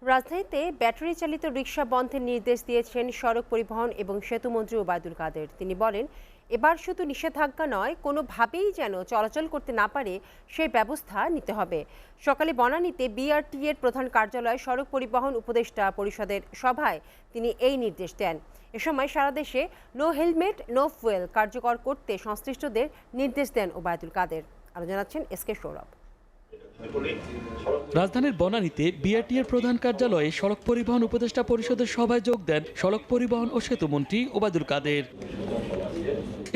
রাজধানীতে ব্যাটারি চালিত রিকশা বন্ধের নির্দেশ দিয়েছেন সড়ক পরিবহন এবং সেতুমন্ত্রী ওবায়দুল কাদের। তিনি বলেন, এবার শুধু নিষেধাজ্ঞা নয়, কোনোভাবেই যেন চলাচল করতে না পারে সেই ব্যবস্থা নিতে হবে। সকালে বনানীতে বিআরটি এর প্রধান কার্যালয়ে সড়ক পরিবহন উপদেষ্টা পরিষদের সভায় তিনি এই নির্দেশ দেন। এ সময় সারা দেশে নো হেলমেট নো ফুয়েল কার্যকর করতে সংশ্লিষ্টদের নির্দেশ দেন ওবায়দুল কাদের। আরও জানাচ্ছেন এসকে সৌরভ। রাজধানীর বনানীতে বিআরটি এর প্রধান কার্যালয়ে সড়ক পরিবহন উপদেষ্টা পরিষদের সভায় যোগ দেন সড়ক পরিবহন ও সেতুমন্ত্রী ওবায়দুল কাদের।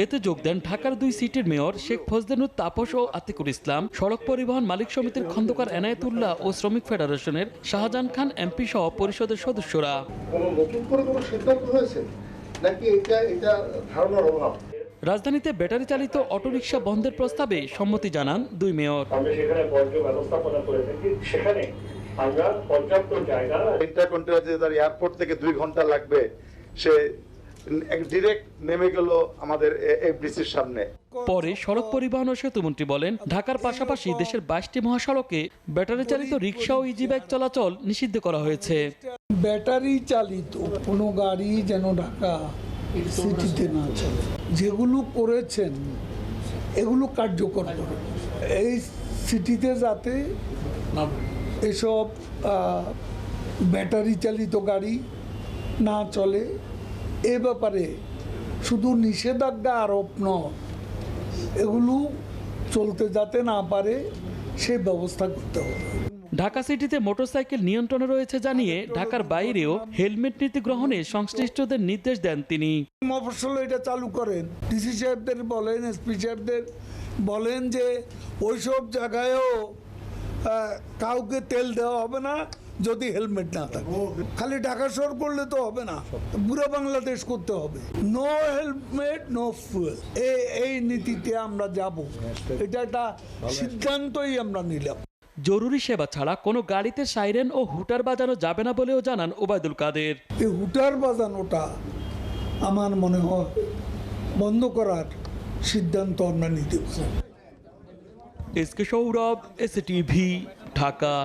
এতে যোগ দেন ঢাকার 2 সিটির মেয়র শেখ ফজলেনুর তাপস ও আতিকুল ইসলাম, সড়ক পরিবহন মালিক সমিতির খন্দকার এনায়েতুল্লাহ ও শ্রমিক ফেডারেশনের শাহজাহান খান এমপি সহ পরিষদের সদস্যরা। নতুন করে কোনো সিদ্ধান্ত হয়েছে নাকি এটা ধারণার অভাব? রাজধানীতে ব্যাটারি চালিত অটোরিকশা বন্ধের প্রস্তাবে সম্মতি জানান 2 মেয়র। আমরা সেখানে পর্যাপ্ত ব্যবস্থাপনা করে থাকি, সেখানে আমরা পর্যাপ্ত জায়গা ইন্টারকন্টিনেন্টাল এয়ারপোর্ট থেকে 2 ঘন্টা লাগবে, সে ডিরেক্ট নেমে গেল আমাদের এফডিসির সামনে। পরে সড়ক পরিবহন ও সেতুমন্ত্রী বলেন, ঢাকার পাশাপাশি দেশের 22টি মহাসড়কে ব্যাটারি চালিত রিকশা ও ইজি বাইক চলাচল নিষিদ্ধ করা হয়েছে। ব্যাটারি চালিত কোনো গাড়ি যেন ঢাকা সিটিতে না চলে। যেগুলো করেছেন এগুলো কার্যকর করে এই সিটিতে যাতে এসব ব্যাটারি চালিত গাড়ি না চলে, এ ব্যাপারে শুধু নিষেধাজ্ঞা আরোপ নয়, এগুলো চলতে যাতে না পারে সে ব্যবস্থা করতে হবে। ঢাকা সিটিতে মোটরসাইকেল নিয়ন্ত্রণে রয়েছে জানিয়ে ঢাকার বাইরেও হেলমেট নীতি গ্রহণে সংশ্লিষ্টদের নির্দেশ দেন তিনি। মফস্বল এটা চালু করেন, ডিসি সাহেবদের বলেন, এসপি সাহেবদের বলেন যে ওইসব জায়গায়ও কাউকে তেল দেওয়া হবে না যদি হেলমেট না থাকে। খালি ঢাকা শহর করলে তো হবে না, পুরো বাংলাদেশ করতে হবে। নো হেলমেট নো ফুয়েল, এই নীতিতে আমরা যাব, এটা একটা সিদ্ধান্তই আমরা নিলাম। জরুরি সেবা ছাড়া কোনো গাড়িতে সাইরেন ও হুটার বাজানো যাবে না বলেও জানান ওবায়দুল কাদের। এই হুটার বাজানোটা আমার মনে হয় বন্ধ করার সিদ্ধান্ত আমরা নিতে পারি। SK Sourav, STV, Dhaka.